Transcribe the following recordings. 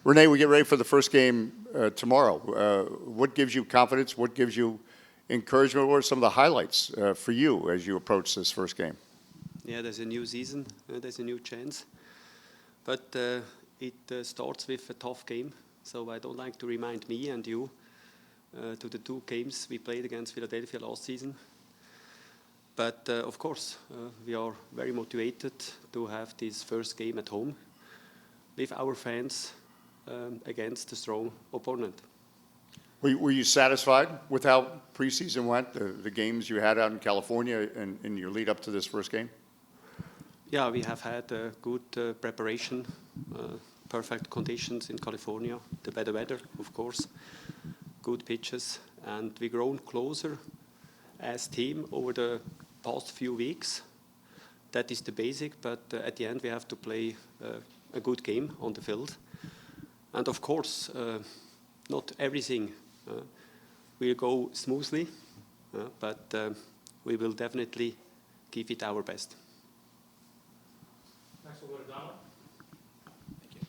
René, we get ready for the first game tomorrow. What gives you confidence? What gives you encouragement? What are some of the highlights for you as you approach this first game? Yeah, there's a new season, there's a new chance. But it starts with a tough game. So I don't like to remind me and you to the 2 games we played against Philadelphia last season. But of course, we are very motivated to have this first game at home with our fans against a strong opponent. Were you satisfied with how preseason went, the games you had out in California in your lead up to this first game? Yeah, we have had a good preparation, perfect conditions in California, the better weather, of course, good pitches, and we've grown closer as team over the past few weeks. That is the basic, but at the end we have to play a good game on the field. And of course, not everything will go smoothly, but we will definitely give it our best. Next we'll go to Donald. Thank you.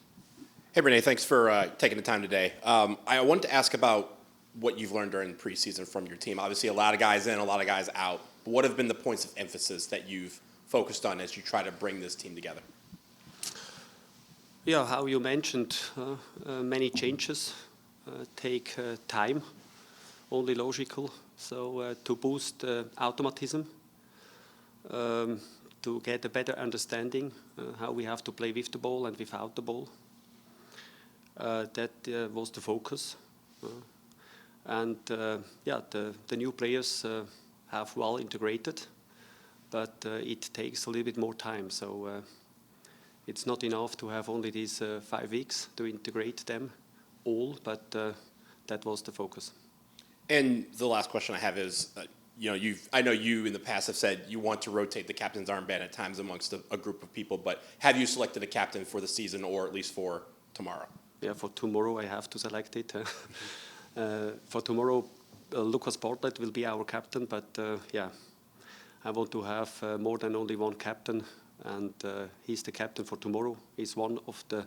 Hey, René, thanks for taking the time today. I wanted to ask about what you've learned during the preseason from your team. Obviously, a lot of guys in, a lot of guys out. What have been the points of emphasis that you've focused on as you try to bring this team together? Yeah, how you mentioned, many changes take time, only logical. So to boost automatism, to get a better understanding how we have to play with the ball and without the ball. That was the focus. And yeah, the new players have well integrated, but it takes a little bit more time. So it's not enough to have only these 5 weeks to integrate them all, but that was the focus. And the last question I have is, I know you in the past have said you want to rotate the captain's armband at times amongst a group of people, but have you selected a captain for the season or at least for tomorrow? Yeah, for tomorrow I have to select it. For tomorrow, Lucas Bartlett will be our captain, but yeah, I want to have more than only one captain, and he's the captain for tomorrow. He's one of the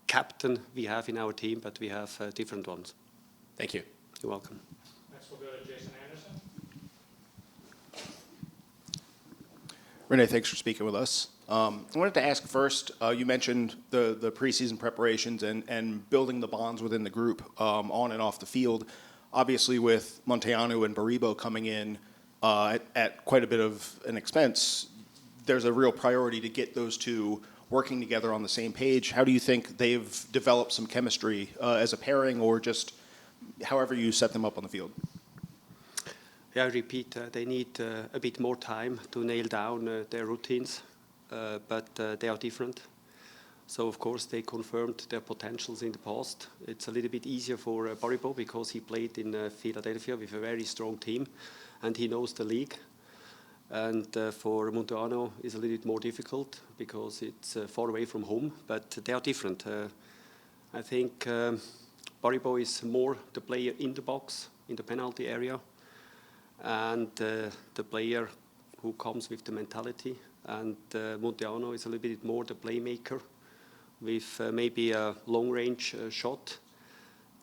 captain we have in our team, but we have different ones. Thank you. You're welcome. Next we'll go to Jason Anderson. René, thanks for speaking with us. I wanted to ask first, you mentioned the preseason preparations and building the bonds within the group on and off the field. Obviously, with Monteanu and Baribo coming in at quite a bit of an expense, there's a real priority to get those two working together on the same page. How do you think they've developed some chemistry as a pairing, or just however you set them up on the field? Yeah, I repeat, they need a bit more time to nail down their routines, but they are different. So, of course, they confirmed their potentials in the past. It's a little bit easier for Baribo because he played in Philadelphia with a very strong team, and he knows the league. And for Monteanu, it's a little bit more difficult because it's far away from home, but they are different. I think Baribo is more the player in the box, in the penalty area, and the player who comes with the mentality. And Monteanu is a little bit more the playmaker with maybe a long-range shot.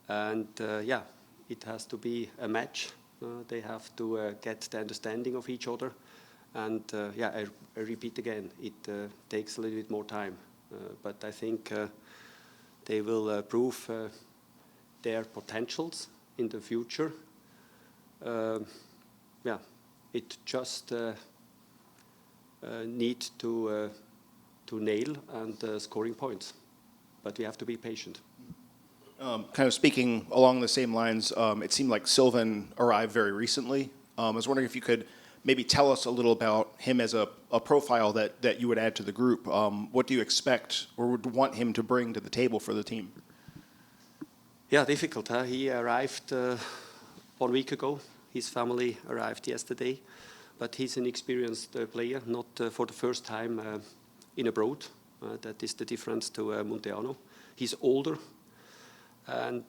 And yeah, it has to be a match. They have to get the understanding of each other. And yeah, I repeat again, it takes a little bit more time. But I think they will prove their potentials in the future. Yeah, it just need to nail and scoring points. But we have to be patient. Kind of speaking along the same lines, it seemed like Sylvan arrived very recently. I was wondering if you could maybe tell us a little about him as a profile that you would add to the group. What do you expect or would want him to bring to the table for the team? Yeah, difficult. He arrived 1 week ago. His family arrived yesterday. But he's an experienced player, not for the first time in abroad. That is the difference to Monteanu. He's older, and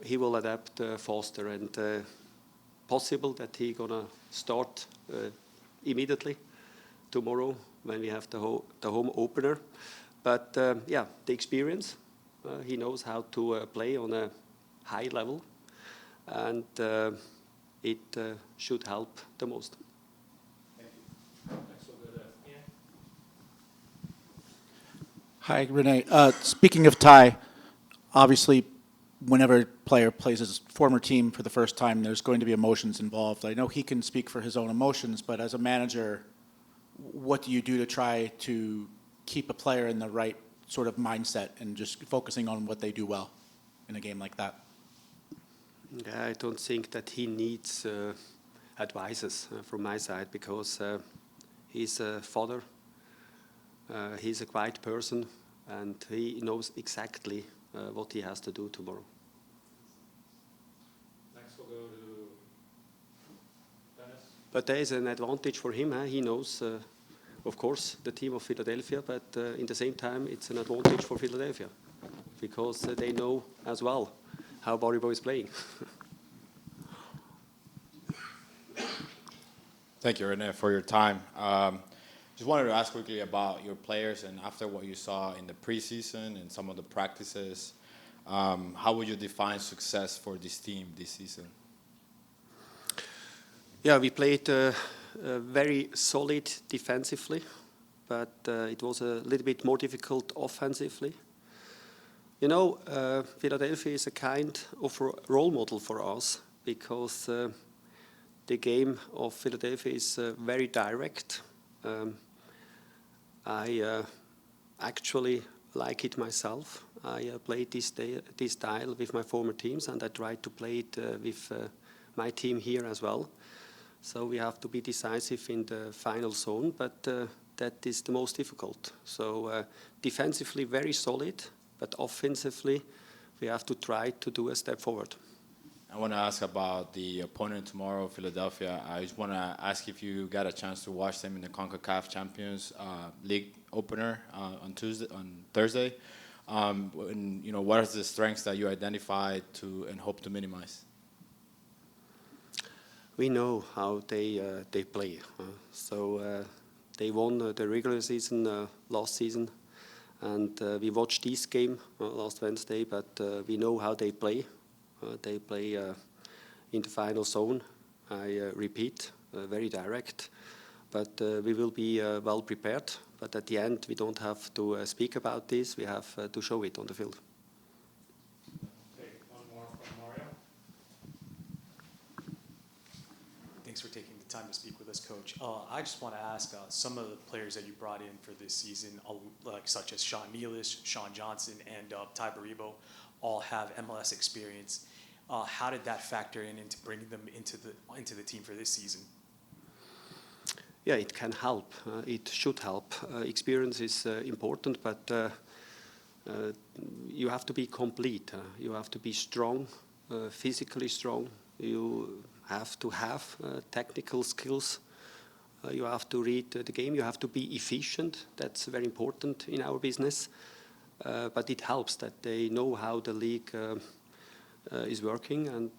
he will adapt faster. And possible that he's gonna start immediately tomorrow when we have the home opener. But yeah, the experience, He knows how to play on a high level, and it should help the most. Next we'll go to Ian. Hi, René. Speaking of Ty, obviously, whenever a player plays his former team for the first time, there's going to be emotions involved. I know he can speak for his own emotions, but as a manager, what do you do to try to keep a player in the right sort of mindset and just focusing on what they do well in a game like that? Yeah, I don't think that he needs advices from my side, because he's a father, he's a quiet person, and he knows exactly what he has to do tomorrow. Next we'll go to Dennis. But there is an advantage for him. He knows, of course, the team of Philadelphia, but in the same time, it's an advantage for Philadelphia, because they know as well how Baribo is playing. Thank you, René, for your time. Just wanted to ask quickly about your players, and after what you saw in the preseason and some of the practices, how would you define success for this team this season? Yeah, we played very solid defensively, but it was a little bit more difficult offensively. You know, Philadelphia is a kind of role model for us, because the game of Philadelphia is very direct. I actually like it myself. I played this style with my former teams, and I tried to play it with my team here as well. So we have to be decisive in the final zone, but that is the most difficult. So defensively very solid, but offensively we have to try to do a step forward. I want to ask about the opponent tomorrow, Philadelphia. I just want to ask if you got a chance to watch them in the CONCACAF Champions League opener on Thursday. And, you know, what are the strengths that you identified and hope to minimize? We know how they play. So they won the regular season last season, and we watched this game last Wednesday. But we know how they play. They play in the final zone. I repeat, very direct. But we will be well prepared. But at the end, we don't have to speak about this. We have to show it on the field. Take one more from Mario. Thanks for taking the time to speak with us, Coach. I just want to ask some of the players that you brought in for this season, like such as Sean Nealish, Sean Johnson, and Ty Baribo, all have MLS experience. How did that factor into bringing them into the team for this season? Yeah, it can help. It should help. Experience is important, but you have to be complete. You have to be strong, physically strong. You have to have technical skills. You have to read the game. You have to be efficient. That's very important in our business. But it helps that they know how the league is working, and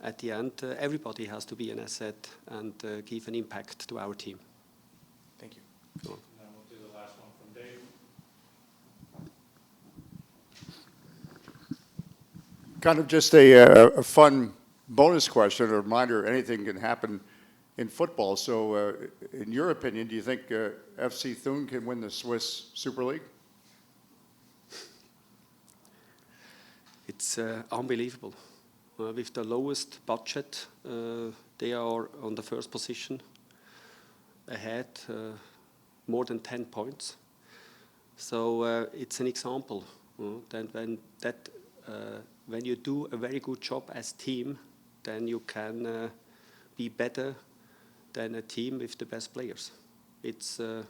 at the end, everybody has to be an asset and give an impact to our team. Thank you. And then we'll do the last one from Dave. Kind of just a fun bonus question, a reminder, anything can happen in football. So in your opinion, do you think FC Thun can win the Swiss Super League? It's unbelievable. With the lowest budget, they are on the first position, ahead more than 10 points. So it's an example that when you do a very good job as team, then you can be better than a team with the best players. It's a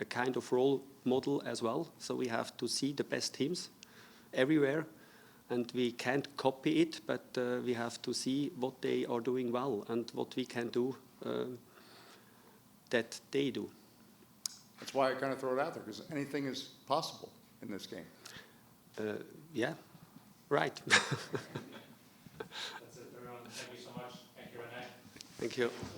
kind of role model as well. So we have to see the best teams everywhere, and we can't copy it, but we have to see what they are doing well and what we can do that they do. That's why I kind of throw it out there, because anything is possible in this game. Yeah, right. That's it, everyone. Thank you so much. Thank you, René. Thank you.